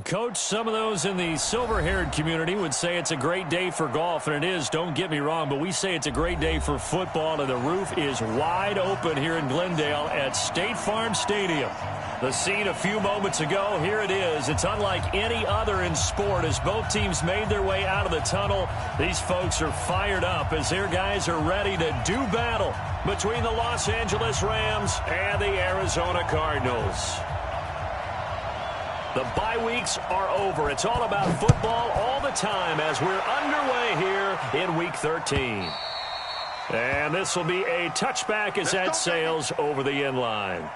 Coach, some of those in the silver-haired community would say it's a great day for golf, and it is, don't get me wrong, but we say it's a great day for football, and the roof is wide open here in Glendale at State Farm Stadium. The scene a few moments ago, here it is. It's unlike any other in sport as both teams made their way out of the tunnel. These folks are fired up as their guys are ready to do battle between the Los Angeles Rams and the Arizona Cardinals. The bye weeks are over. It's all about football all the time as we're underway here in Week 13. And this will be a touchback as that sails over the end line.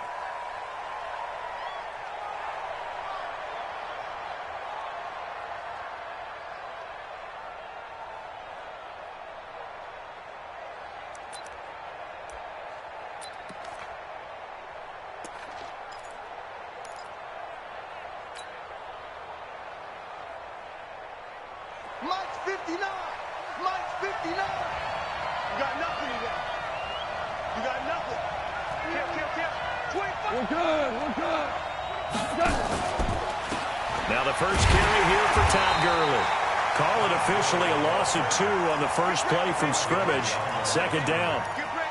Mike's 59. Mike's 59. You got nothing in there. You got nothing. Kip. 25. We're good. Now the first carry here for Todd Gurley. Call it officially a loss of 2 on the first play from scrimmage. Second down.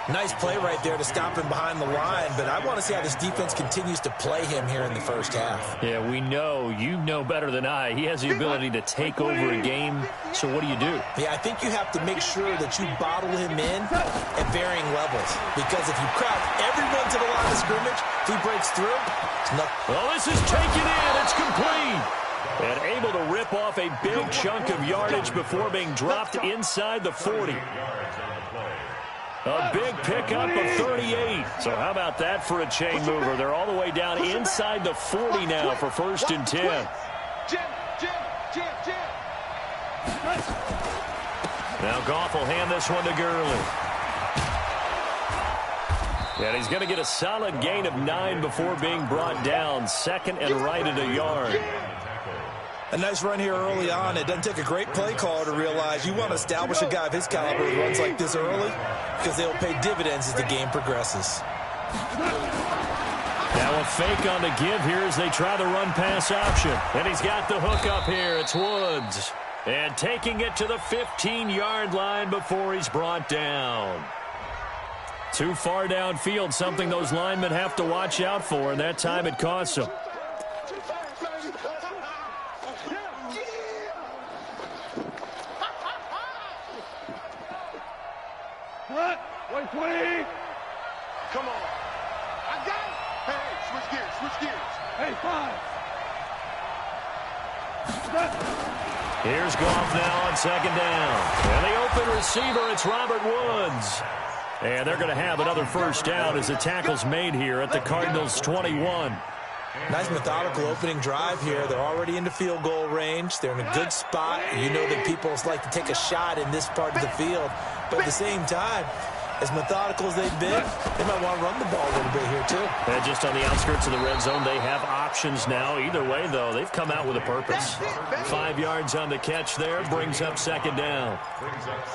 Nice play right there to stop him behind the line, but I want to see how this defense continues to play him here in the first half. Yeah, we know. You know better than I. He has the ability to take over a game, so what do you do? Yeah, I think you have to make sure that you bottle him in at varying levels, because if you crowd everyone to the line of scrimmage, if he breaks through, it's nothing. Well, this is taken in. It's complete. And able to rip off a big chunk of yardage before being dropped inside the 40. A big pickup of 38. So how about that for a chain mover? They're all the way down inside the 40 now for 1st and 10. Now Goff will hand this one to Gurley. And he's going to get a solid gain of 9 before being brought down. Second and right at a yard. A nice run here early on. It doesn't take a great play caller to realize you want to establish a guy of his caliber who runs like this early because they'll pay dividends as the game progresses. Now a fake on the give here as they try the run-pass option. And he's got the hook up here. It's Woods. And taking it to the 15-yard line before he's brought down. Too far downfield, something those linemen have to watch out for, and that time it costs them. Wait, 20. Come on. I got it. Hey, switch gears. Hey, 5. Here's Goff now on second down. And the open receiver, it's Robert Woods. And they're going to have another first down as the tackle's made here at the Cardinals' 21. Nice methodical opening drive here. They're already into field goal range. They're in a good spot. You know that people like to take a shot in this part of the field. But at the same time, as methodical as they've been, they might want to run the ball a little bit here, too. And just on the outskirts of the red zone, they have options now. Either way, though, they've come out with a purpose. 5 yards on the catch there, brings up second down.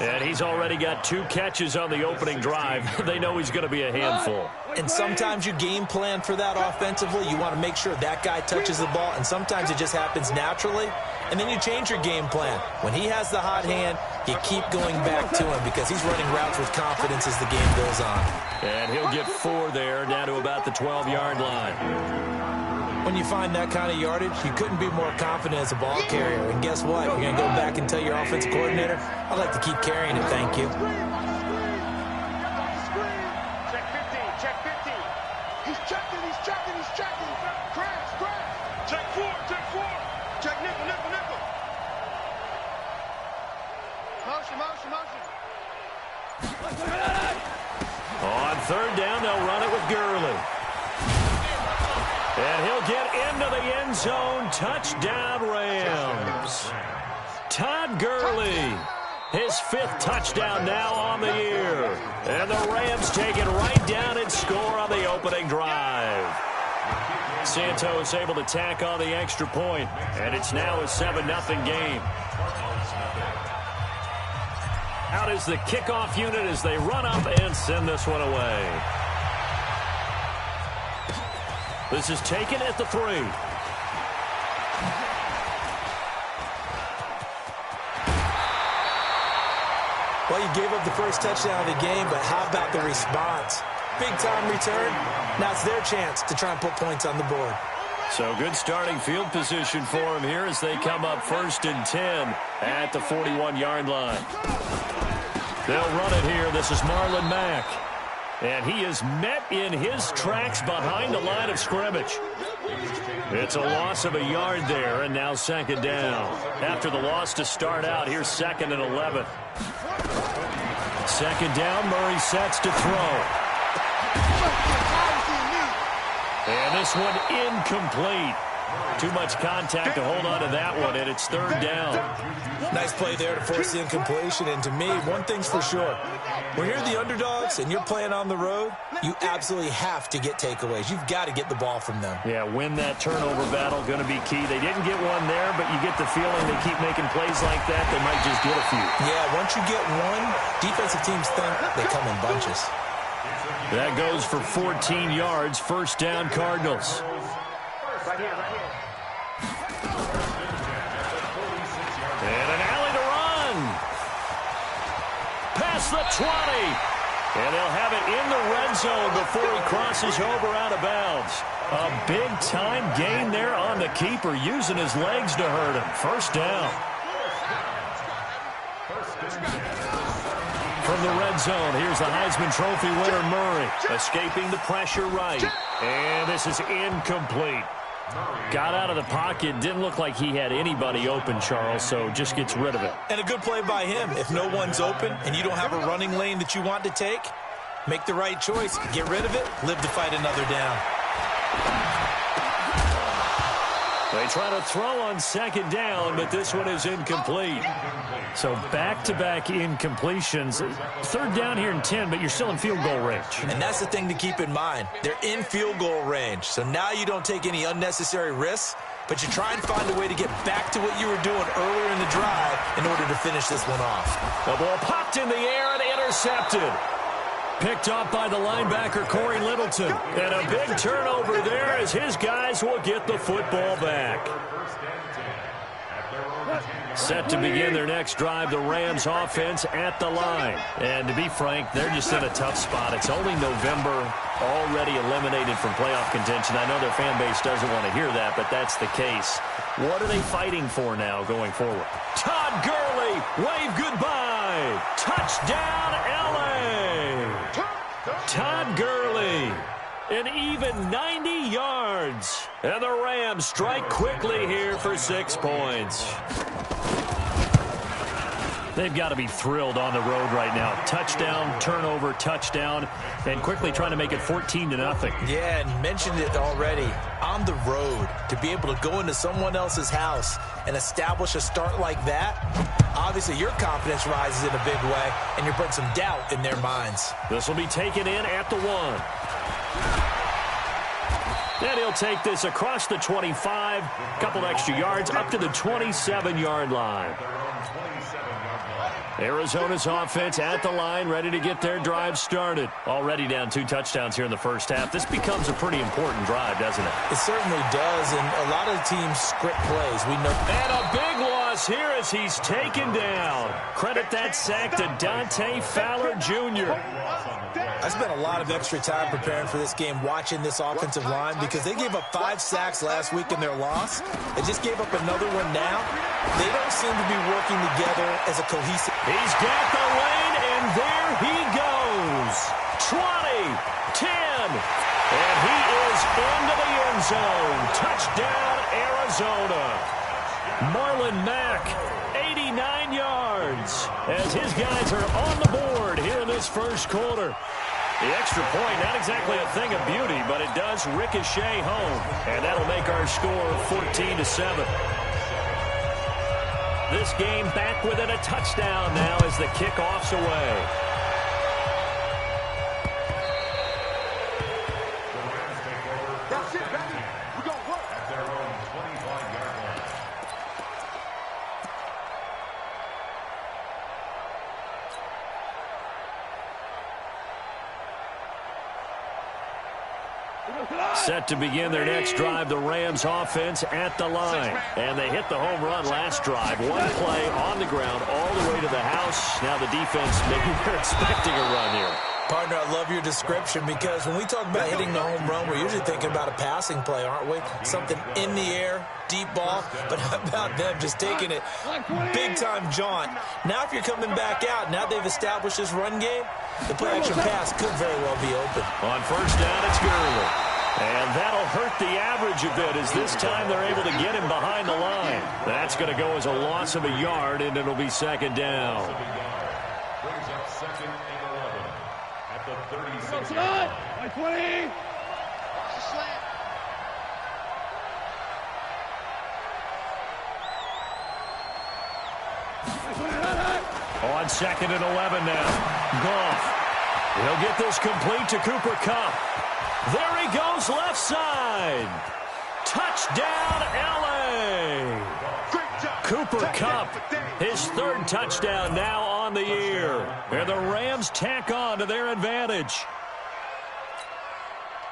And he's already got 2 catches on the opening drive. They know he's going to be a handful. And sometimes you game plan for that offensively. You want to make sure that guy touches the ball, and sometimes it just happens naturally. And then you change your game plan. When he has the hot hand, you keep going back to him because he's running routes with confidence as the game goes on. And he'll get 4 there, down to about the 12-yard line. When you find that kind of yardage, you couldn't be more confident as a ball carrier. And guess what? You're going to go back and tell your offensive coordinator, I'd like to keep carrying it, thank you. Check 15. He's checking. Crash. Check 4. Check nickel. Motion. On third down, they'll run it with Gurley. And he'll get into the end zone. Touchdown, Rams. Todd Gurley, his 5th touchdown now on the year. And the Rams take it right down and score on the opening drive. Santos able to tack on the extra point, and it's now a 7-0 game. Out is the kickoff unit as they run up and send this one away. This is taken at the 3. Well, you gave up the first touchdown of the game, but how about the response? Big-time return. Now it's their chance to try and put points on the board. So good starting field position for them here as they come up 1st and 10 at the 41-yard line. They'll run it here. This is Marlon Mack. And he is met in his tracks behind the line of scrimmage. It's a loss of a yard there, and now 2nd down. After the loss to start out, here's 2nd and 11. 2nd down, Murray sets to throw. And this one incomplete. Too much contact to hold on to that one, and it's 3rd down. Nice play there to force the incompletion, and to me, one thing's for sure. When you're the underdogs and you're playing on the road, you absolutely have to get takeaways. You've got to get the ball from them. Yeah, win that turnover battle, going to be key. They didn't get one there, but you get the feeling they keep making plays like that, they might just get a few. Yeah, once you get one, defensive teams think they come in bunches. That goes for 14 yards, 1st down Cardinals. Right here, right here. And an alley to run. Past the 20. And they'll have it in the red zone before he crosses over out of bounds. A big-time gain there on the keeper, using his legs to hurt him. 1st down. From the red zone, here's the Heisman Trophy winner, Murray. Escaping the pressure right. And this is incomplete. Got out of the pocket. Didn't look like he had anybody open, Charles, so just gets rid of it. And a good play by him. If no one's open and you don't have a running lane that you want to take, make the right choice. Get rid of it. Live to fight another down. They try to throw on 2nd down, but this one is incomplete. So back-to-back incompletions. 3rd down here in 10, but you're still in field goal range. And that's the thing to keep in mind. They're in field goal range. So now you don't take any unnecessary risks, but you try and find a way to get back to what you were doing earlier in the drive in order to finish this one off. The ball popped in the air and intercepted. Picked off by the linebacker, Corey Littleton. And a big turnover there as his guys will get the football back. Set to begin their next drive, the Rams offense at the line. And to be frank, they're just in a tough spot. It's only November, already eliminated from playoff contention. I know their fan base doesn't want to hear that, but that's the case. What are they fighting for now going forward? Todd Gurley, wave goodbye. Touchdown, L.A. Todd Gurley, an even 90 yards. And the Rams strike quickly here for 6 points. They've got to be thrilled on the road right now. Touchdown, turnover, touchdown, and quickly trying to make it 14-0. Yeah, and mentioned it already. On the road, to be able to go into someone else's house and establish a start like that, obviously your confidence rises in a big way, and you're putting some doubt in their minds. This will be taken in at the 1. And he'll take this across the 25, couple extra yards, up to the 27-yard line. Arizona's offense at the line, ready to get their drive started. Already down 2 touchdowns here in the first half. This becomes a pretty important drive, doesn't it? It certainly does, and a lot of the teams script plays. We know. And a big loss here as he's taken down. Credit that sack to Dante Fowler Jr. I spent a lot of extra time preparing for this game, watching this offensive line, because they gave up 5 sacks last week in their loss. They just gave up another one now. They don't seem to be working together as a cohesive. He's got the lane, and there he goes. 20, 10, and he is into the end zone. Touchdown, Arizona. Marlon Mack, 89 yards, as his guys are on the board here in this first quarter. The extra point, not exactly a thing of beauty, but it does ricochet home, and that'll make our score 14-7. This game back within a touchdown now as the kickoff's away. That's it, baby. We're going to work. At their own 25-yard line. Set to begin their next drive, the Rams offense at the line. And they hit the home run last drive. One play on the ground all the way to the house. Now the defense, maybe they're expecting a run here. Partner, I love your description because when we talk about hitting the home run, we're usually thinking about a passing play, aren't we? Something in the air, deep ball. But how about them just taking it big-time jaunt? Now if you're coming back out, now they've established this run game, the play-action pass could very well be open. On first down, it's Gurley. And that'll hurt the average a bit as this time they're able to get him behind the line. That's going to go as a loss of a yard, and it'll be second down. Brings up second and 11 at the 36. By 20. On second and 11 now. Goff. He'll get this complete to Cooper Kupp. There he goes, left side. Touchdown, L.A. Cooper Kupp, his third touchdown now on the year. And the Rams tack on to their advantage.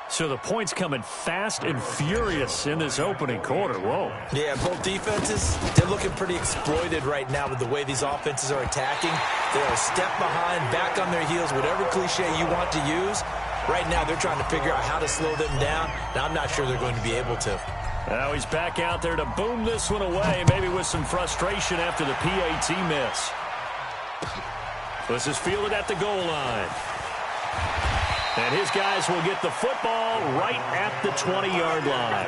So the points coming fast and furious in this opening quarter. Whoa. Yeah, both defenses, they're looking pretty exploited right now with the way these offenses are attacking. They're a step behind, back on their heels, whatever cliche you want to use. Right now, they're trying to figure out how to slow them down. Now, I'm not sure they're going to be able to. Now he's back out there to boom this one away, maybe with some frustration after the PAT miss. This is fielded at the goal line. And his guys will get the football right at the 20-yard line.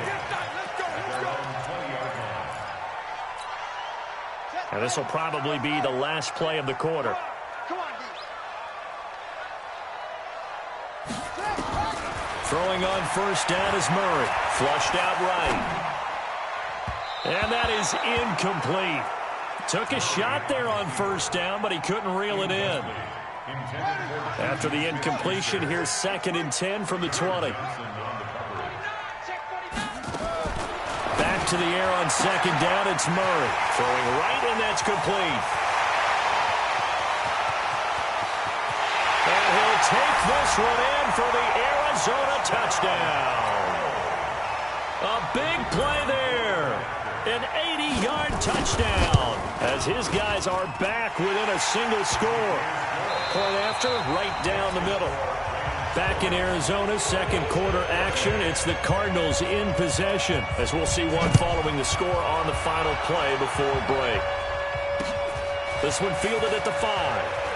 And this will probably be the last play of the quarter. Throwing on first down is Murray. Flushed out right. And that is incomplete. Took a shot there on first down, but he couldn't reel it in. After the incompletion, here's second and 10 from the 20. Back to the air on second down, it's Murray. Throwing right, and that's complete. And he'll take this one in for the Arizona touchdown. A big play there. An 80-yard touchdown as his guys are back within a single score. Point after, right down the middle. Back in Arizona, second quarter action. It's the Cardinals in possession, as we'll see one following the score on the final play before break. This one fielded at the 5.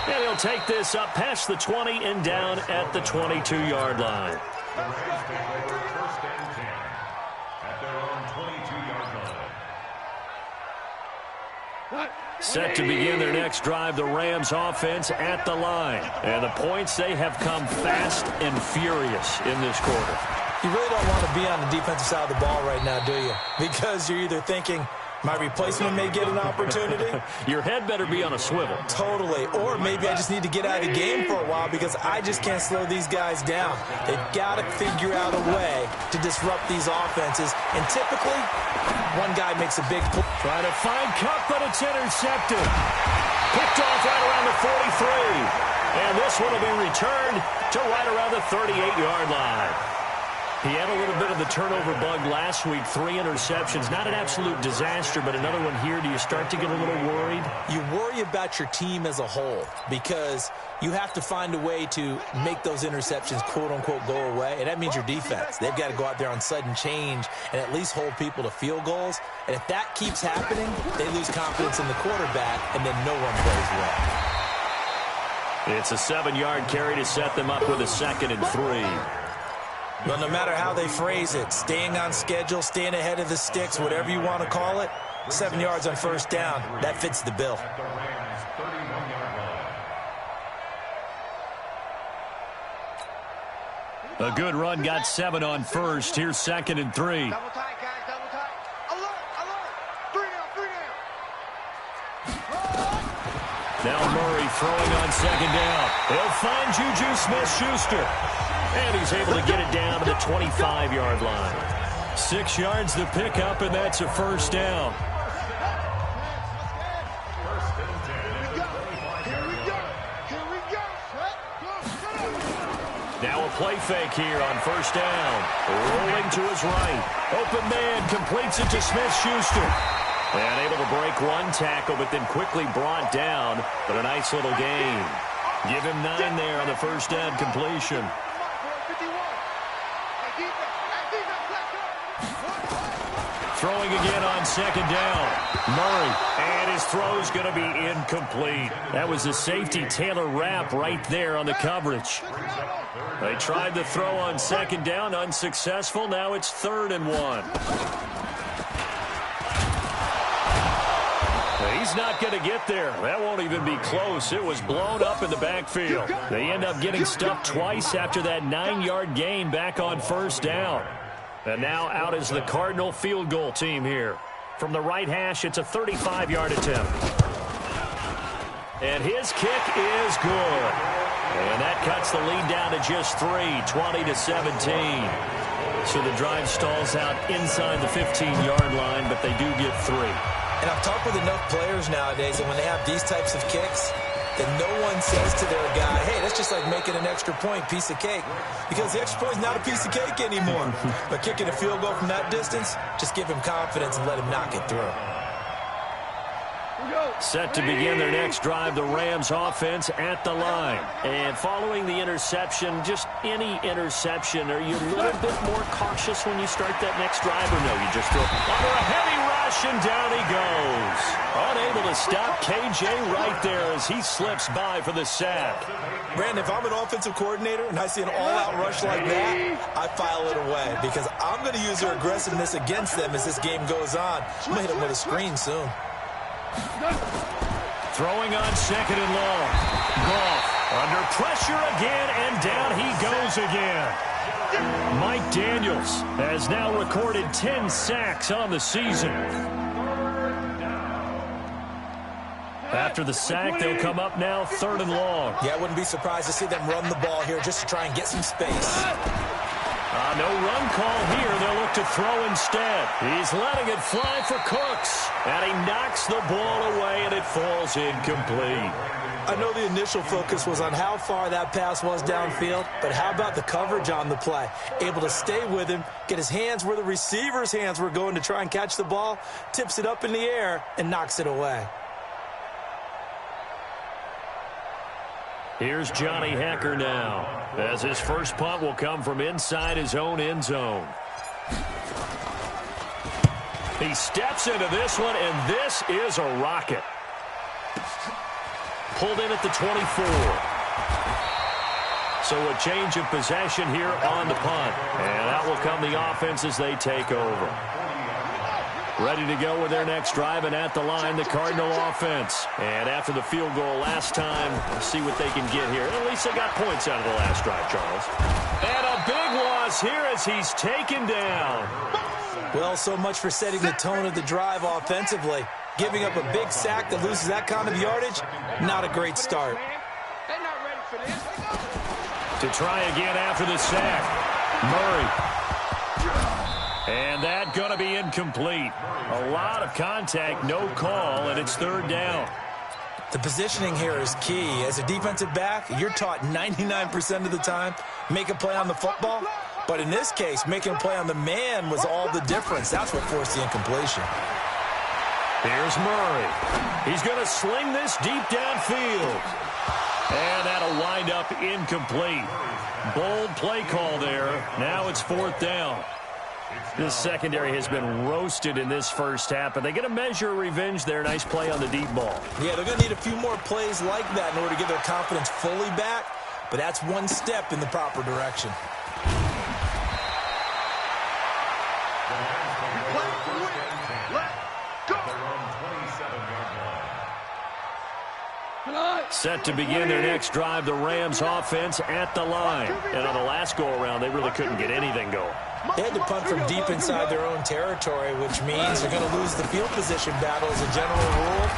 And he'll take this up past the 20 and down at the 22-yard line. The Rams take over first and 10 at their own 22-yard line. Set to begin their next drive, the Rams offense at the line. And the points, they have come fast and furious in this quarter. You really don't want to be on the defensive side of the ball right now, do you? Because you're either thinking, my replacement may get an opportunity. Your head better be on a swivel. Totally. Or maybe I just need to get out of the game for a while because I just can't slow these guys down. They've got to figure out a way to disrupt these offenses. And typically, one guy makes a big play. Trying to find Kupp, but it's intercepted. Picked off right around the 43. And this one will be returned to right around the 38-yard line. He had a little bit of the turnover bug last week, 3 interceptions. Not an absolute disaster, but another one here. Do you start to get a little worried? You worry about your team as a whole because you have to find a way to make those interceptions, quote-unquote, go away, and that means your defense. They've got to go out there on sudden change and at least hold people to field goals. And if that keeps happening, they lose confidence in the quarterback, and then no one plays well. It's a 7-yard carry to set them up with a 2nd and 3. Well, no matter how they phrase it, staying on schedule, staying ahead of the sticks, whatever you want to call it, 7 yards on first down, that fits the bill. At the Rams' 31-yard line. A good run, got 7 on first. Here's 2nd and 3. Double tight, guys, double tight. Alert, alert. 3 down. Now Murray throwing on 2nd down. He'll find Juju Smith-Schuster. And he's able to get it down to the 25-yard line. 6 yards to pick up, and that's a first down. Here we go. Now a play fake here on first down. Rolling to his right. Open man completes it to Smith-Schuster. And able to break one tackle, but then quickly brought down. But a nice little gain. Give him 9 there on the first down completion. Throwing again on second down. Murray. And his throw's going to be incomplete. That was the safety Taylor Rapp right there on the coverage. They tried to throw on second down, unsuccessful. Now it's 3rd and 1. He's not going to get there. That won't even be close. It was blown up in the backfield. They end up getting stuffed twice after that 9-yard gain back on first down. And now out is the Cardinal field goal team here. From the right hash, it's a 35-yard attempt. And his kick is good. And that cuts the lead down to just 3, 20-17. So the drive stalls out inside the 15-yard line, but they do get 3. And I've talked with enough players nowadays, and when they have these types of kicks, that no one says to their guy, hey, that's just like making an extra point, piece of cake. Because the extra point is not a piece of cake anymore. But kicking a field goal from that distance, just give him confidence and let him knock it through. Set to begin their next drive, the Rams offense at the line. And following the interception, just any interception, are you a little bit more cautious when you start that next drive, or no? You just throw under a heavy rush, and down he goes. Unable to stop KJ right there as he slips by for the sack. Brandon, if I'm an offensive coordinator and I see an all-out rush like that, I file it away because I'm going to use their aggressiveness against them as this game goes on. I'm going to hit them with a screen soon. Throwing on second and long. Goff under pressure again, and down he goes again. Mike Daniels has now recorded 10 sacks on the season. After the sack, they'll come up now 3rd and long. Yeah, I wouldn't be surprised to see them run the ball here just to try and get some space. No run call here. They'll look to throw instead. He's letting it fly for Cooks. And he knocks the ball away, and it falls incomplete. I know the initial focus was on how far that pass was downfield, but how about the coverage on the play? Able to stay with him, get his hands where the receiver's hands were going to try and catch the ball, tips it up in the air, and knocks it away. Here's Johnny Hecker now, as his first punt will come from inside his own end zone. He steps into this one, and this is a rocket. Pulled in at the 24. So a change of possession here on the punt. And out will come the offense as they take over. Ready to go with their next drive, and at the line, the Cardinal offense. And after the field goal last time, let's see what they can get here. At least they got points out of the last drive, Charles. And a big loss here as he's taken down. Well, so much for setting the tone of the drive offensively. Giving up a big sack that loses that kind of yardage, not a great start. To try again after the sack, Murray. And that going to be incomplete. A lot of contact, no call, and it's 3rd down. The positioning here is key. As a defensive back, you're taught 99% of the time, make a play on the football. But in this case, making a play on the man was all the difference. That's what forced the incompletion. Here's Murray. He's going to sling this deep downfield. And that'll wind up incomplete. Bold play call there. Now it's 4th down. This secondary has been roasted in this first half, but they get a measure of revenge there. Nice play on the deep ball. Yeah, they're going to need a few more plays like that in order to get their confidence fully back, but that's one step in the proper direction. Set to begin their next drive, the Rams offense at the line. And on the last go-around, they really couldn't get anything going. They had to punt from deep inside their own territory, which means they're going to lose the field position battle as a general rule.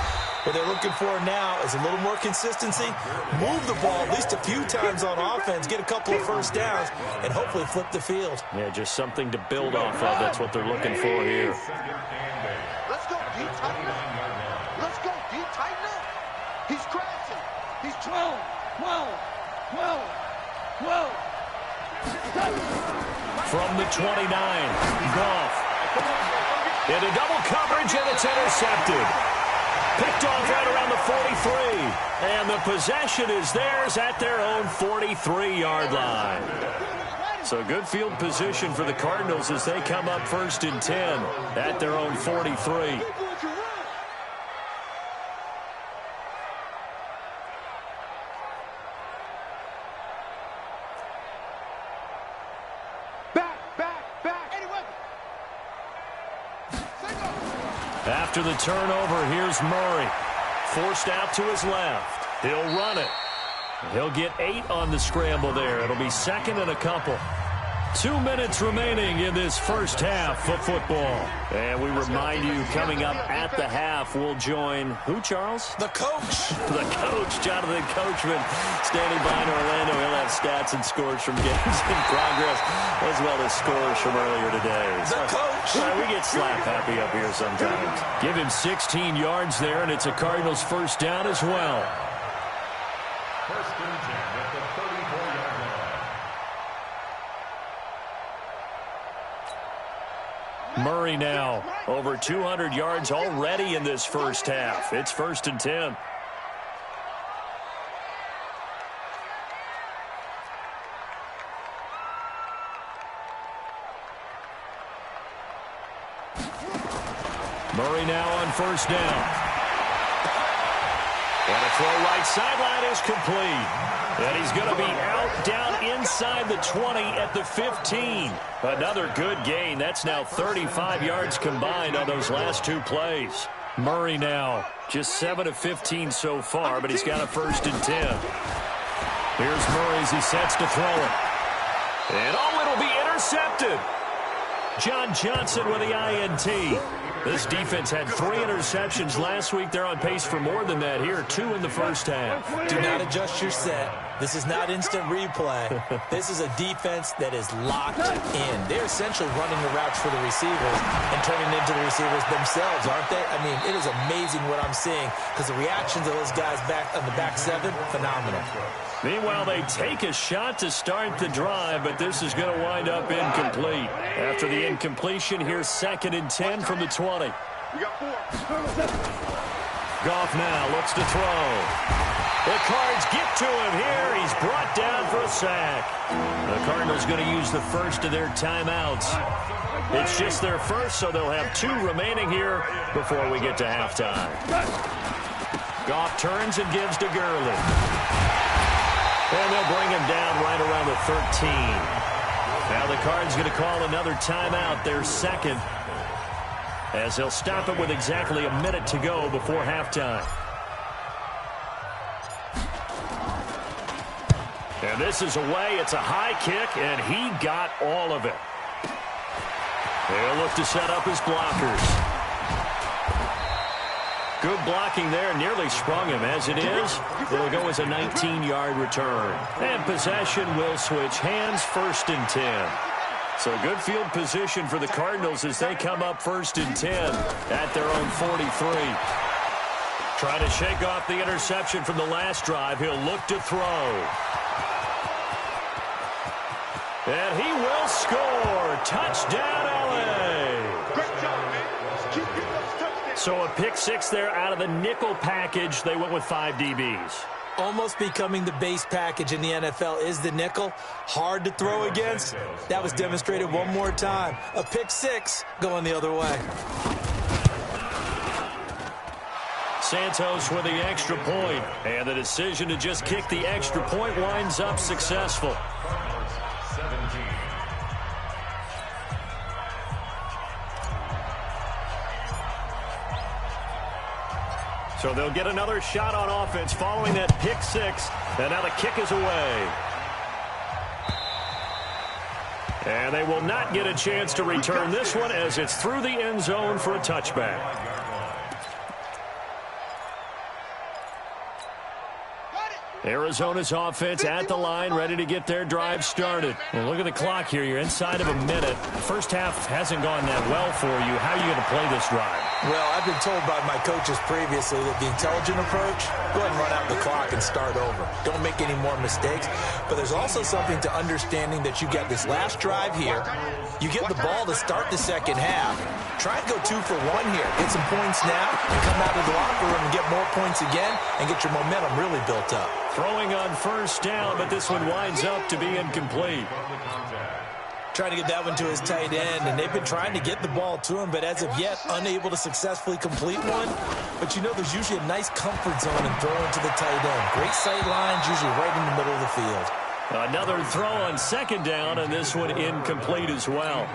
What they're looking for now is a little more consistency, move the ball at least a few times on offense, get a couple of first downs, and hopefully flip the field. Yeah, just something to build off of. That's what they're looking for here. Let's go deep, tighten up. Let's go deep, tighten up. He's crashing. He's 12, 12, 12, 12. From the 29, Goff. Into double coverage, and it's intercepted. Picked off right around the 43. And the possession is theirs at their own 43-yard line. So good field position for the Cardinals as they come up 1st and 10 at their own 43. After the turnover, here's Murray. Forced out to his left. He'll run it. He'll get 8 on the scramble there. It'll be 2nd and a couple. 2 minutes remaining in this first half of football. And we remind you, coming up at the half, we'll join who, Charles? The coach. The coach, Jonathan Coachman, standing by in Orlando. He'll have stats and scores from games in progress, as well as scores from earlier today. The coach. We get slap happy up here sometimes. Give him 16 yards there, and it's a Cardinals first down as well. 1st and 10 at the 34-yard line. Murray now over 200 yards already in this first half. It's 1st and 10. Murray now on 1st down. And a throw right sideline is complete. And he's going to be out down inside the 20 at the 15. Another good gain. That's now 35 yards combined on those last 2 plays. Murray now just 7 of 15 so far, but he's got a 1st and 10. Here's Murray as he sets to throw it. And it'll be intercepted. John Johnson with the INT. This defense had 3 interceptions last week. They're on pace for more than that here. 2 in the first half. Do not adjust your set. This is not instant replay. This is a defense that is locked in. They're essentially running the routes for the receivers and turning into the receivers themselves, aren't they? I mean, it is amazing what I'm seeing because the reactions of those guys back on the back 7, phenomenal. Meanwhile, they take a shot to start the drive, but this is going to wind up incomplete. After the incompletion, here's 2nd and 10 from the 20. Goff now looks to throw. The Cards get to him here. He's brought down for a sack. The Cardinals going to use the first of their timeouts. It's just their first, so they'll have 2 remaining here before we get to halftime. Goff turns and gives to Gurley. And they'll bring him down right around the 13. Now the Cards going to call another timeout, their 2nd, as they'll stop it with exactly a minute to go before halftime. And this is away. It's a high kick, and he got all of it. They'll look to set up his blockers. Good blocking there. Nearly sprung him. As it is, it'll go as a 19-yard return. And possession will switch hands, 1st and 10. So good field position for the Cardinals as they come up 1st and 10 at their own 43. Trying to shake off the interception from the last drive. He'll look to throw. And he will score. Touchdown, L.A. Great job, man. Keep getting those touchdowns. So a pick 6 there out of the nickel package. They went with 5 DBs. Almost becoming the base package in the NFL is the nickel. Hard to throw against. That was demonstrated one more time. A pick 6 going the other way. Santos with the extra point. And the decision to just kick the extra point winds up successful. So they'll get another shot on offense following that pick 6. And now the kick is away. And they will not get a chance to return this one as it's through the end zone for a touchback. Arizona's offense at the line, ready to get their drive started. Well, look at the clock here. You're inside of a minute. First half hasn't gone that well for you. How are you going to play this drive? Well, I've been told by my coaches previously that the intelligent approach, go ahead and run out the clock and start over. Don't make any more mistakes. But there's also something to understanding that you get this last drive here. You get the ball to start the second half. Try and go 2 for 1 here. Get some points now and come out of the locker room and get more points again and get your momentum really built up. Throwing on first down, but this one winds up to be incomplete. Trying to get that one to his tight end, and they've been trying to get the ball to him, but as of yet, unable to successfully complete one. But you know, there's usually a nice comfort zone in throwing to the tight end. Great sight lines, usually right in the middle of the field. Another throw on second down, and this one incomplete as well.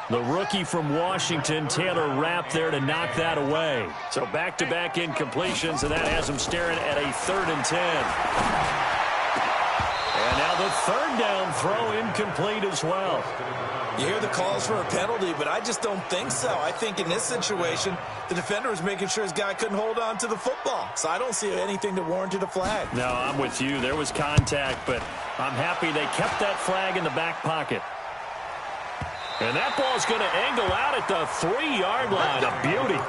The rookie from Washington, Taylor Rapp, there to knock that away. So back-to-back incompletions, and that has him staring at a 3rd and 10. And now the 3rd down throw incomplete as well. You hear the calls for a penalty, but I just don't think so. I think in this situation, the defender was making sure his guy couldn't hold on to the football. So I don't see anything that warranted a flag. No, I'm with you. There was contact, but I'm happy they kept that flag in the back pocket. And that ball's going to angle out at the 3-yard line. A beauty.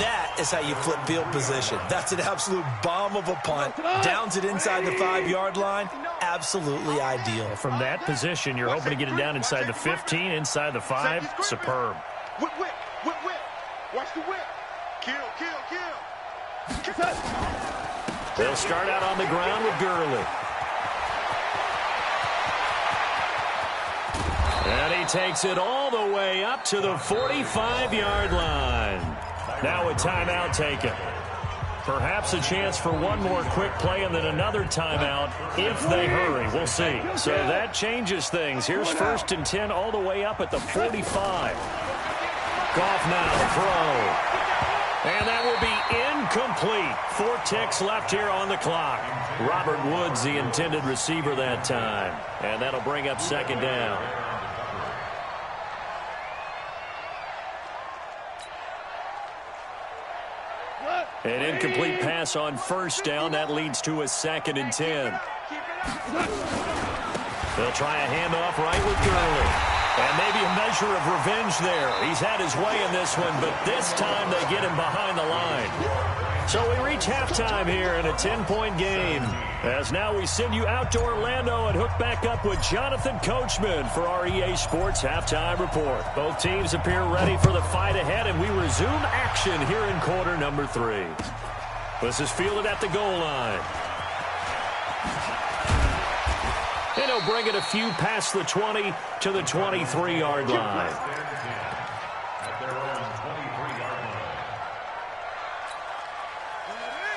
That is how you flip field position. That's an absolute bomb of a punt. Downs it inside the 5-yard line. Absolutely ideal. From that position, you're hoping to get it down inside the 15, inside the 5. Superb. Whip, whip, whip, whip. Watch the whip. Kill, kill, kill. They'll start out on the ground with Gurley. And he takes it all the way up to the 45-yard line. Now a timeout taken. Perhaps a chance for one more quick play and then another timeout if they hurry. We'll see. So that changes things. Here's 1st and 10 all the way up at the 45. Goff now throw. And that will be incomplete. 4 ticks left here on the clock. Robert Woods, the intended receiver that time. And that'll bring up 2nd down. An incomplete pass on 1st down. That leads to a 2nd and 10. They'll try a handoff right with Gurley. And maybe a measure of revenge there. He's had his way in this one, but this time they get him behind the line. So we reach halftime here in a 10-point game. As now we send you out to Orlando and hook back up with Jonathan Coachman for our EA Sports Halftime Report. Both teams appear ready for the fight ahead, and we resume action here in quarter number 3. This is fielded at the goal line. And he'll bring it a few past the 20 to the 23-yard line.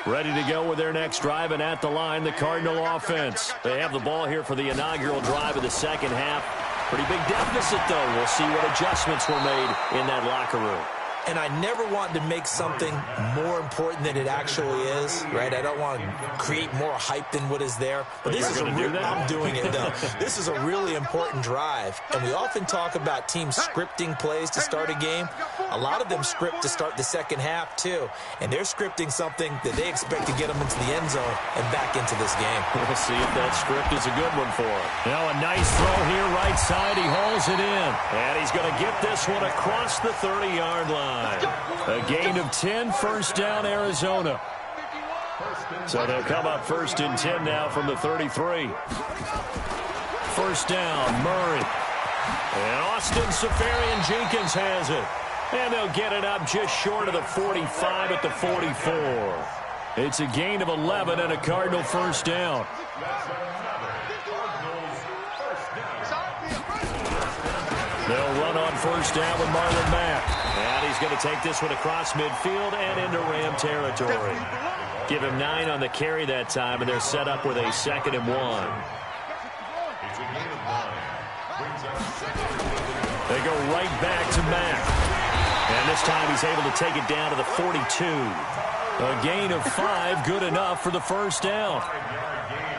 Ready to go with their next drive, and at the line, the Cardinal offense. They have the ball here for the inaugural drive of the second half. Pretty big deficit, though. We'll see what adjustments were made in that locker room. And I never want to make something more important than it actually is, right? I don't want to create more hype than what is there. But this is I'm doing it, though. This is a really important drive. And we often talk about teams scripting plays to start a game. A lot of them script to start the second half, too. And they're scripting something that they expect to get them into the end zone and back into this game. We'll see if that script is a good one for him. Now a nice throw here, right side. He hauls it in. And he's going to get this one across the 30-yard line. A gain of 10, 1st down, Arizona. So they'll come up 1st and 10 now from the 33. 1st down, Murray. And Austin Seferian-Jenkins has it. And they'll get it up just short of the 45 at the 44. It's a gain of 11 and a Cardinal 1st down. They'll run on 1st down with Marlon Mack. And he's going to take this one across midfield and into Ram territory. Give him 9 on the carry that time, and they're set up with a 2nd and 1. They go right back to Mack. And this time he's able to take it down to the 42. A gain of 5, good enough for the 1st down.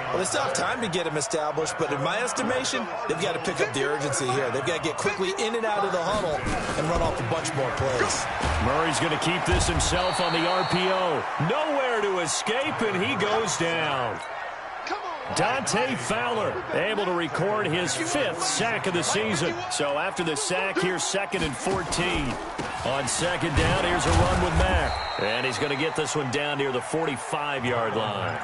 Well, they still have time to get him established, but in my estimation, they've got to pick up the urgency here. They've got to get quickly in and out of the huddle and run off a bunch more plays. Murray's going to keep this himself on the RPO. Nowhere to escape, and he goes down. Dante Fowler able to record his 5th sack of the season. So after the sack, here's 2nd and 14. On 2nd down, here's a run with Mack. And he's going to get this one down near the 45-yard line.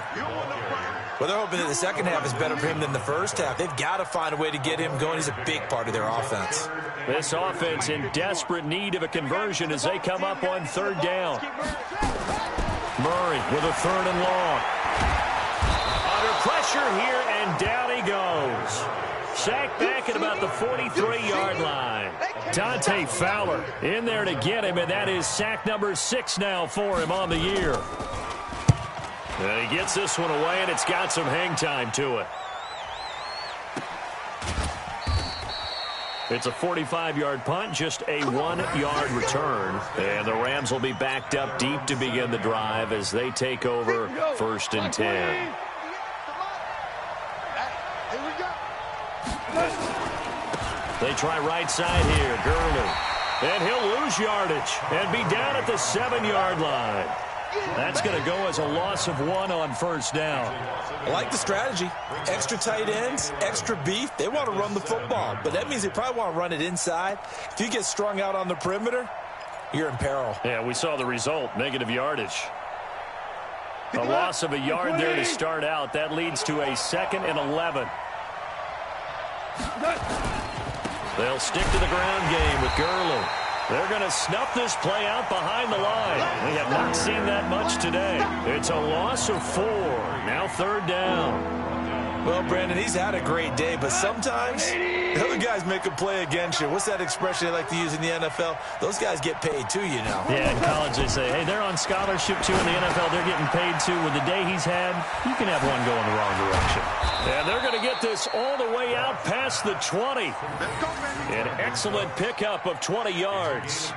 Well, they're hoping that the second half is better for him than the first half. They've got to find a way to get him going. He's a big part of their offense. This offense in desperate need of a conversion as they come up on 3rd down. Murray with a 3rd and long. Pressure here, and down he goes. Sacked back at about the 43-yard line. Dante Fowler in there to get him, and that is sack number 6 now for him on the year. And he gets this one away, and it's got some hang time to it. It's a 45-yard punt, just a 1-yard return. And the Rams will be backed up deep to begin the drive as they take over 1st and 10. They try right side here. Gurley. And he'll lose yardage and be down at the 7-yard line. That's going to go as a loss of 1 on 1st down. I like the strategy. Extra tight ends, extra beef. They want to run the football, but that means they probably want to run it inside. If you get strung out on the perimeter, you're in peril. Yeah, we saw the result, negative yardage. A loss of a yard there to start out. That leads to a 2nd and 11. They'll stick to the ground game with Gurley. They're going to snuff this play out behind the line. We have not seen that much today. It's a loss of 4. Now 3rd down. Well, Brandon, he's had a great day, but sometimes the other guys make a play against you. What's that expression they like to use in the NFL? Those guys get paid too, you know. Yeah, in college they say, hey, they're on scholarship too. In the NFL, they're getting paid too. With the day he's had, you can have one go in the wrong direction. And they're going to get this all the way out past the 20. An excellent pickup of 20 yards.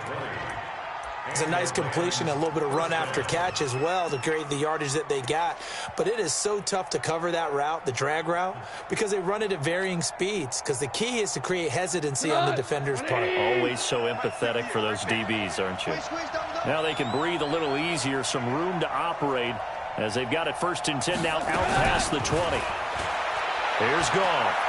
It's a nice completion, a little bit of run after catch as well to create the yardage that they got. But it is so tough to cover that route, the drag route, because they run it at varying speeds. Because the key is to create hesitancy on the defender's part. Always so empathetic for those DBs, aren't you? Now they can breathe a little easier, some room to operate as they've got it 1st and 10 now out past the 20. Here's Goff.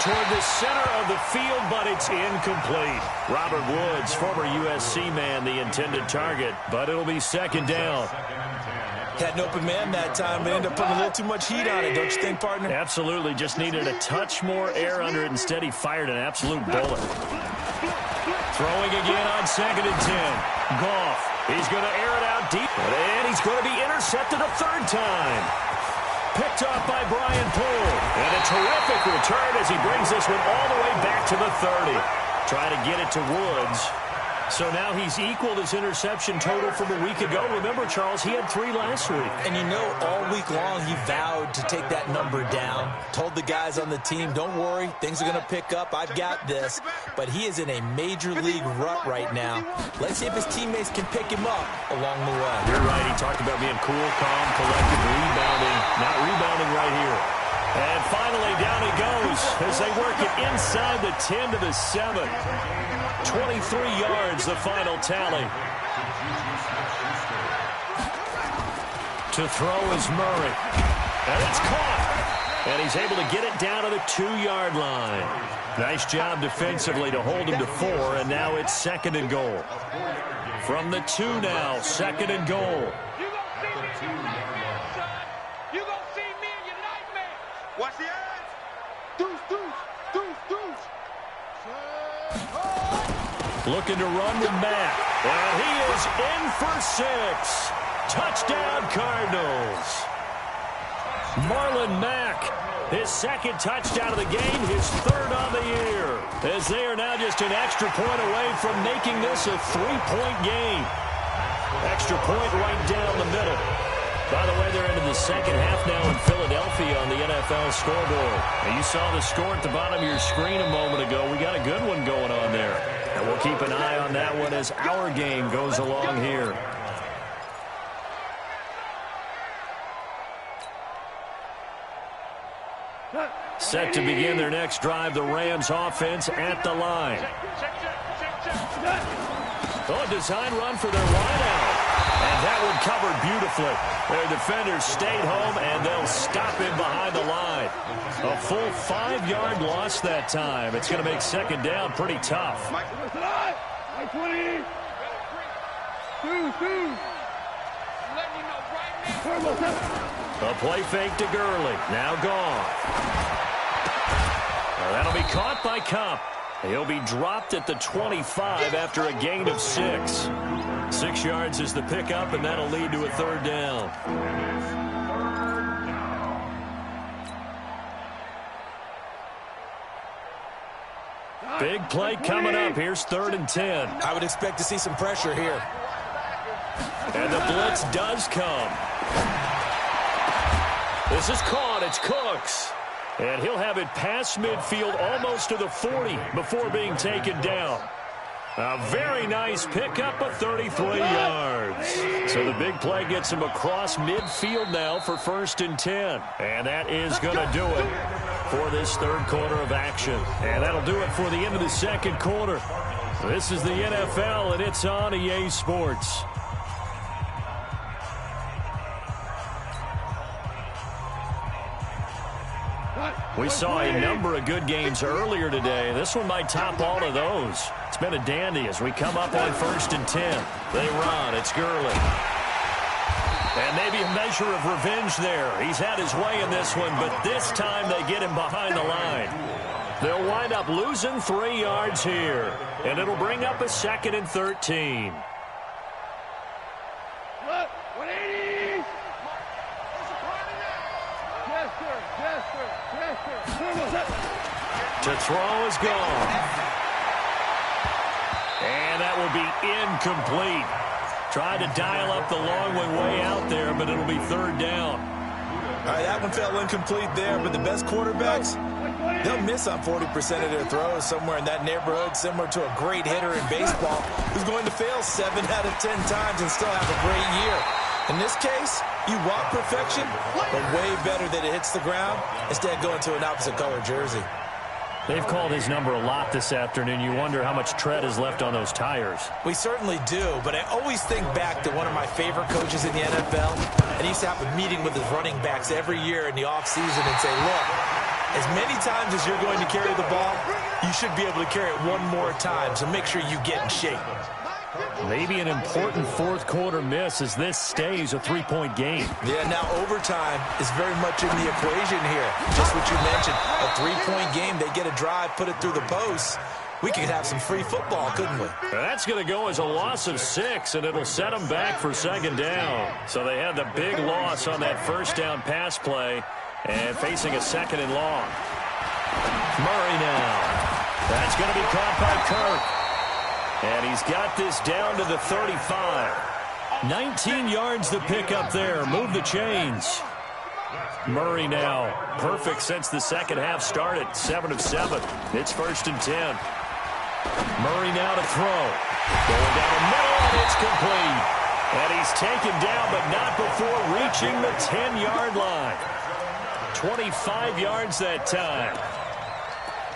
Toward the center of the field, but it's incomplete. Robert Woods, former USC man, the intended target, but it'll be 2nd down. Had an open man that time, but ended up putting a little too much heat on it, don't you think, partner? Absolutely. Just needed a touch more air under it. Instead, he fired an absolute bullet. Throwing again on 2nd and 10. Goff. He's going to air it out deep, and he's going to be intercepted a 3rd time. Picked off by Brian Poole. And a terrific return as he brings this one all the way back to the 30. Trying to get it to Woods. So now he's equaled his interception total from a week ago. Remember, Charles, he had 3 last week. And you know, all week long he vowed to take that number down. Told the guys on the team, don't worry, things are going to pick up. I've got this. But he is in a major league rut right now. Let's see if his teammates can pick him up along the way. You're right. He talked about being cool, calm, collected, rebounding. Not rebounding right here. And finally, down he goes as they work it inside the 10 to the 7. 23 yards, the final tally. To throw is Murray. And it's caught. And he's able to get it down to the 2-yard line. Nice job defensively to hold him to 4, and now it's 2nd and goal. From the 2 now, 2nd and goal. Watch the eyes. Deuce, deuce, deuce, deuce. Looking to run with Mack. And he is in for 6. Touchdown, Cardinals. Marlon Mack, his 2nd touchdown of the game, his 3rd on the year. As they are now just an extra point away from making this a 3-point game. Extra point right down the middle. By the way, they're into the 2nd half now in Philadelphia on the NFL scoreboard. And you saw the score at the bottom of your screen a moment ago. We got a good one going on there. And we'll keep an eye on that one as our game goes along here. set to begin their next drive. The Rams offense at the line. A design run for their wideout. And that one covered beautifully. Their defenders stayed home, and they'll stop him behind the line. A full 5-yard loss that time. It's going to make second down pretty tough. A play fake to Gurley. Now gone. That'll be caught by Cup. He'll be dropped at the 25 after a gain of 6. 6 yards is the pickup, and that'll lead to a third down. Big play coming up. Here's 3rd and 10. I would expect to see some pressure here. And the blitz does come. This is caught. It's Cooks. And he'll have it past midfield almost to the 40 before being taken down. A very nice pickup of 33 yards. So the big play gets him across midfield now for 1st and 10. And that is going to do it for this third quarter of action. And that'll do it for the end of the second quarter. This is the NFL, and it's on EA Sports. We saw a number of good games earlier today. This one might top all of those. It's been a dandy as we come up on 1st and 10. They run. It's Gurley. And maybe a measure of revenge there. He's had his way in this one, but this time they get him behind the line. They'll wind up losing 3 yards here, and it'll bring up a 2nd and 13. To throw is gone. And that will be incomplete. Tried to dial up the long one way out there, but it'll be 3rd down. All right, that one fell incomplete there, but the best quarterbacks, they'll miss on 40% of their throws, somewhere in that neighborhood, similar to a great hitter in baseball who's going to fail 7 out of 10 times and still have a great year. In this case, you want perfection, but way better that it hits the ground instead of going to an opposite color jersey. They've called his number a lot this afternoon. You wonder how much tread is left on those tires. We certainly do, but I always think back to one of my favorite coaches in the NFL, and he used to have a meeting with his running backs every year in the offseason and say, look, as many times as you're going to carry the ball, you should be able to carry it one more time, so make sure you get in shape. Maybe an important fourth quarter miss as this stays a 3-point game. Yeah, now overtime is very much in the equation here. Just what you mentioned, a 3-point game. They get a drive, put it through the post. We could have some free football, couldn't we? That's going to go as a loss of 6, and it'll set them back for 2nd down. So they had the big loss on that 1st down pass play and facing a 2nd and long. Murray now. That's going to be caught by Kirk. And he's got this down to the 35. 19 yards to pick up there. Move the chains. Murray now. Perfect since the second half started. 7 of 7. It's 1st and 10. Murray now to throw. Going down the middle, and it's complete. And he's taken down, but not before reaching the 10-yard line. 25 yards that time.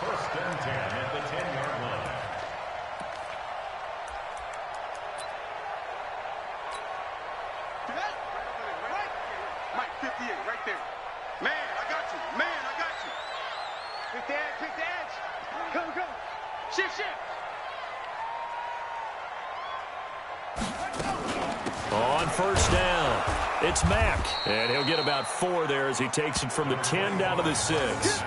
1st and 10 at the 10-yard line. Mike, 58, right there. Man, I got you. Man, I got you. Pick the edge, pick the edge. Come, come. Shift, shift. On 1st down, it's Mack. And he'll get about 4 there as he takes it from the 10 down to the 6.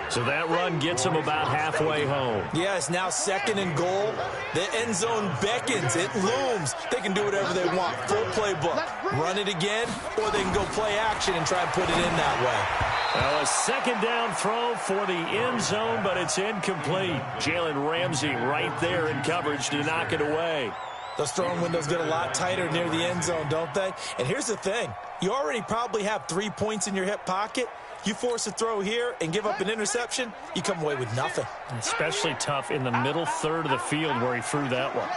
So that run gets him about halfway home. Yeah, it's now 2nd and goal. The end zone beckons. It looms. They can do whatever they want. Full playbook. Run it again, or they can go play action and try and put it in that way. Well, a 2nd down throw for the end zone, but it's incomplete. Jalen Ramsey right there in coverage to knock it away. Those throwing windows get a lot tighter near the end zone, don't they? And here's the thing. You already probably have 3 points in your hip pocket. You force a throw here and give up an interception, you come away with nothing. Especially tough in the middle third of the field where he threw that one.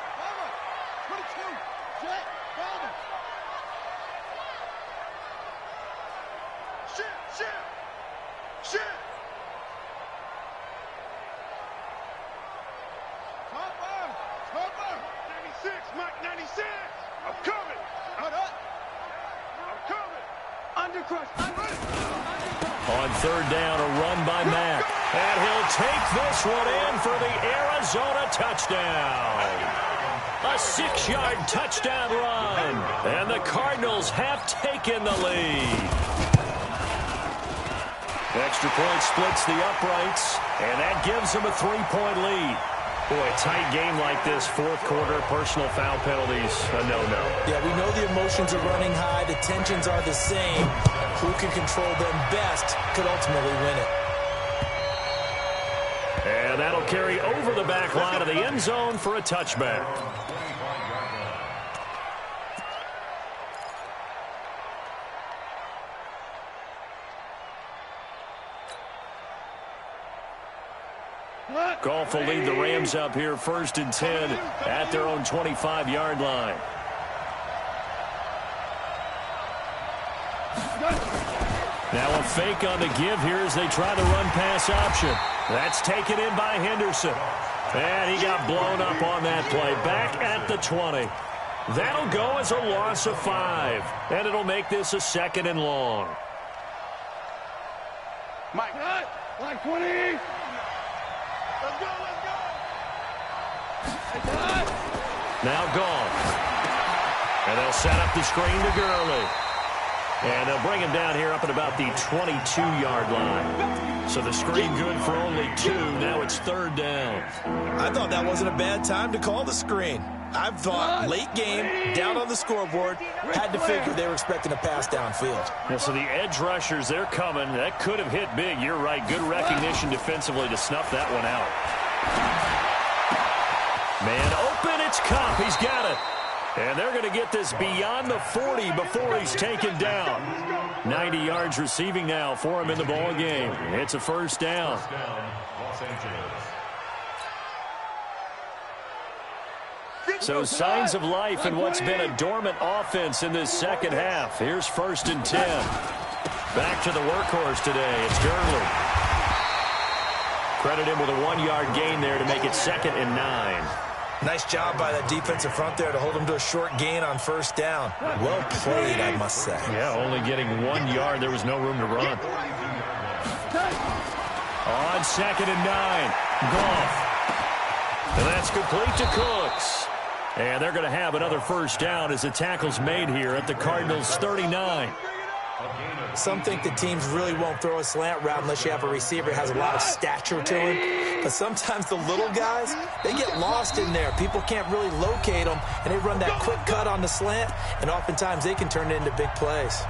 Mike 96. I'm coming. I'm coming. Undercrush. On third down, a run by Mack. And he'll take this one in for the Arizona touchdown. A 6-yard touchdown run. And the Cardinals have taken the lead. Extra point splits the uprights, and that gives them a 3-point lead. Boy, a tight game like this, fourth quarter, personal foul penalties, a no-no. Yeah, we know the emotions are running high. The tensions are the same. Who can control them best could ultimately win it. And that'll carry over the back line of the end zone for a touchback. Goff will lead the Rams up here 1st and 10 at their own 25-yard line. Now a fake on the give here as they try the run-pass option. That's taken in by Henderson. And he got blown up on that play. Back at the 20. That'll go as a loss of 5. And it'll make this a 2nd and long. Mike, like 20. Let's go, let's go. Now Goff. And they'll set up the screen to Gurley. And they'll bring him down here up at about the 22-yard line. So the screen good for only 2. Now it's 3rd down. I thought that wasn't a bad time to call the screen. I thought late game, down on the scoreboard, had to figure they were expecting a pass downfield. Yeah, so the edge rushers, they're coming. That could have hit big. You're right. Good recognition defensively to snuff that one out. Man open. It's Kupp. He's got it. And they're going to get this beyond the 40 before he's taken down. 90 yards receiving now for him in the ball game. It's a 1st down. Los Angeles. So signs of life in what's been a dormant offense in this second half. Here's 1st and 10. Back to the workhorse today. It's Gurley. Credit him with a 1-yard gain there to make it 2nd and 9. Nice job by that defensive front there to hold him to a short gain on 1st down. Well played, I must say. Yeah, only getting 1 yard. There was no room to run. On 2nd and 9. Goff. And that's complete to Cooks. And they're going to have another 1st down as the tackle's made here at the Cardinals' 39. Some think the teams really won't throw a slant route unless you have a receiver who has a lot of stature to him. But sometimes the little guys, they get lost in there. People can't really locate them, and they run that quick cut on the slant, and oftentimes they can turn it into big plays.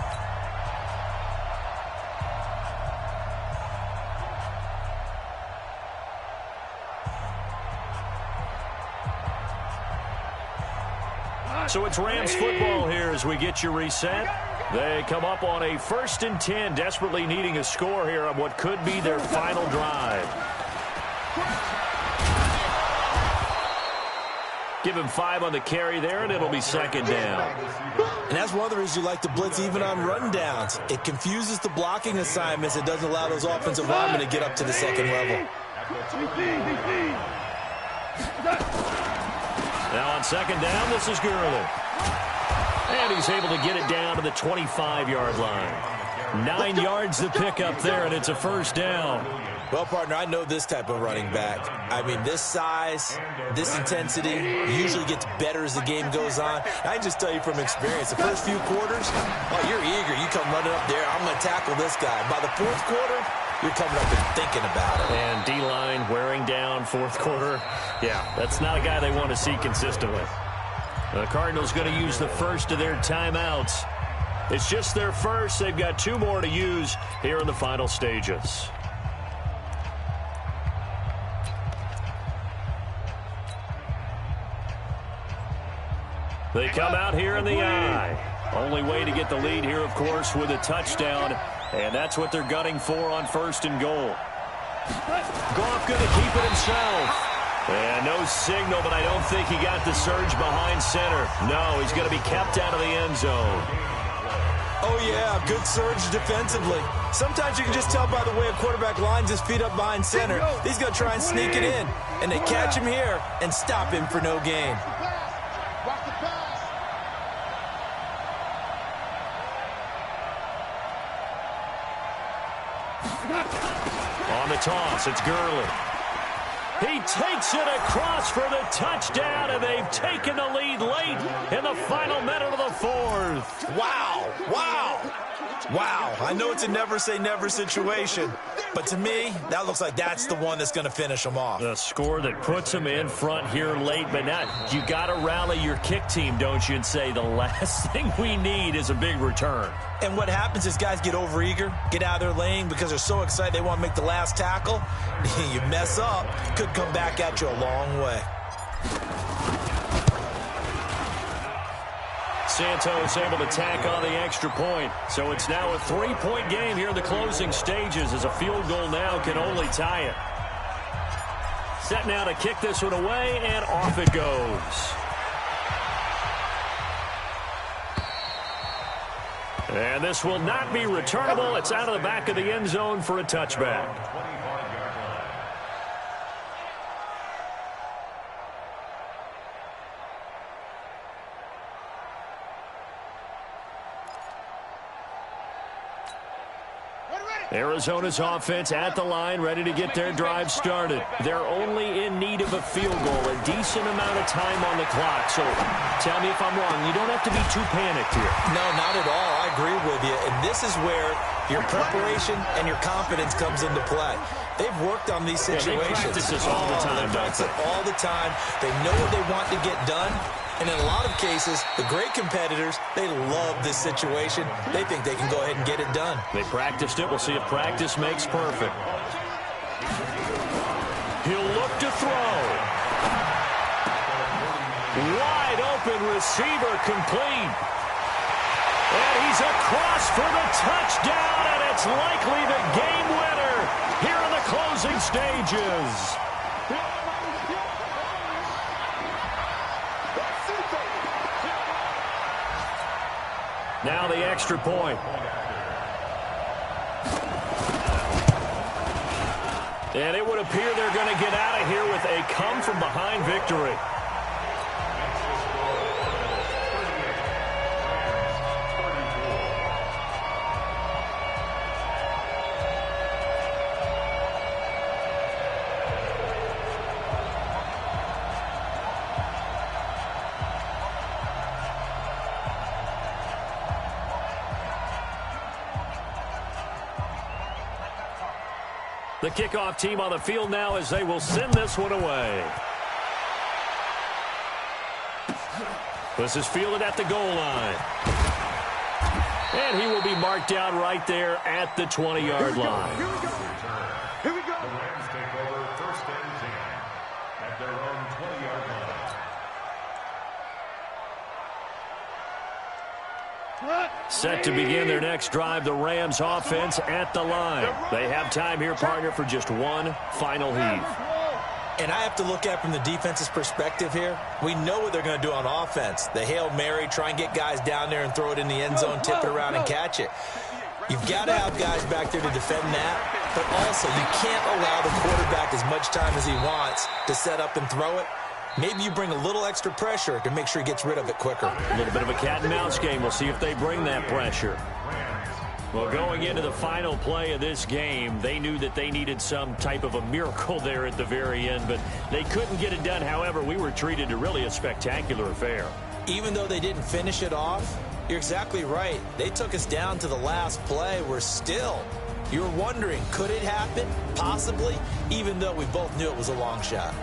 So it's Rams football here as we get you reset. They come up on a 1st and 10, desperately needing a score here on what could be their final drive. Give him 5 on the carry there, and it'll be 2nd down. And that's one of the reasons you like to blitz even on rundowns. It confuses the blocking assignments. It doesn't allow those offensive linemen to get up to the 2nd level. Now on 2nd down, this is Gurley. And he's able to get it down to the 25-yard line. 9 yards to pick up there, and it's a 1st down. Well, partner, I know this type of running back. I mean, this size, this intensity usually gets better as the game goes on. I can just tell you from experience, the first few quarters, oh, you're eager. You come running up there, I'm going to tackle this guy. By the 4th quarter, you're coming up and thinking about it. And D-line wearing down 4th quarter. Yeah, that's not a guy they want to see consistently. The Cardinals going to use the first of their timeouts. It's just their first. They've got 2 more to use here in the final stages. They come out here in the eye. Only way to get the lead here, of course, with a touchdown. And that's what they're gunning for on 1st and goal. Goff going to keep it himself. And no signal, but I don't think he got the surge behind center. No, he's going to be kept out of the end zone. Oh, yeah, good surge defensively. Sometimes you can just tell by the way a quarterback lines his feet up behind center. He's going to try and sneak it in. And they catch him here and stop him for no gain. Watch the toss. It's Gurley. He takes it across for the touchdown, and they've taken the lead late in the final minute of the fourth. Wow. Wow. Wow. I know it's a never-say-never situation, but to me, that looks like that's the one that's going to finish them off. The score that puts them in front here late, but now you got to rally your kick team, don't you, and say the last thing we need is a big return. And what happens is guys get overeager, get out of their lane because they're so excited they want to make the last tackle. You mess up, could come back at you a long way. Santos able to tack on the extra point. So it's now a 3-point game here in the closing stages as a field goal now can only tie it. Set now to kick this one away, and off it goes. And this will not be returnable. It's out of the back of the end zone for a touchback. Arizona's offense at the line, ready to get their drive started. They're only in need of a field goal, a decent amount of time on the clock. So tell me if I'm wrong. You don't have to be too panicked here. No, not at all. I agree with you. And this is where your preparation and your confidence comes into play. They've worked on these situations. They practice this all the time. They practice it all the time. They know what they want to get done. And in a lot of cases, the great competitors, they love this situation. They think they can go ahead and get it done. They practiced it. We'll see if practice makes perfect. He'll look to throw. Wide open receiver complete. And he's across for the touchdown, and it's likely the game winner here in the closing stages. Now the extra point. And it would appear they're going to get out of here with a come-from-behind victory. The kickoff team on the field now as they will send this one away. This is fielded at the goal line. And he will be marked down right there at the 20-yard line. Here we go. Here we go. The Rams take over 1st and 10 at their own 20-yard line. Set to begin their next drive, the Rams offense at the line. They have time here, partner, for just one final heave. And I have to look at from the defense's perspective here. We know what they're going to do on offense. The Hail Mary, try and get guys down there and throw it in the end zone, tip it around and catch it. You've got to have guys back there to defend that, but also you can't allow the quarterback as much time as he wants to set up and throw it. Maybe you bring a little extra pressure to make sure he gets rid of it quicker. A little bit of a cat and mouse game. We'll see if they bring that pressure. Well, going into the final play of this game, they knew that they needed some type of a miracle there at the very end, but they couldn't get it done. However, we were treated to really a spectacular affair. Even though they didn't finish it off, you're exactly right. They took us down to the last play. We're still, you're wondering, could it happen? Possibly, even though we both knew it was a long shot.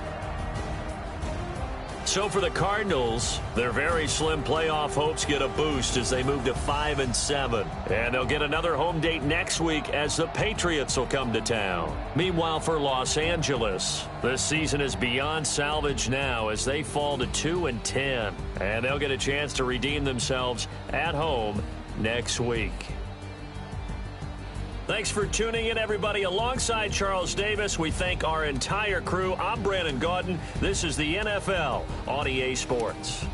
So for the Cardinals, their very slim playoff hopes get a boost as they move to 5-7. And they'll get another home date next week as the Patriots will come to town. Meanwhile, for Los Angeles, this season is beyond salvage now as they fall to 2-10. And they'll get a chance to redeem themselves at home next week. Thanks for tuning in, everybody. Alongside Charles Davis, we thank our entire crew. I'm Brandon Gaudin. This is the NFL on EA Sports.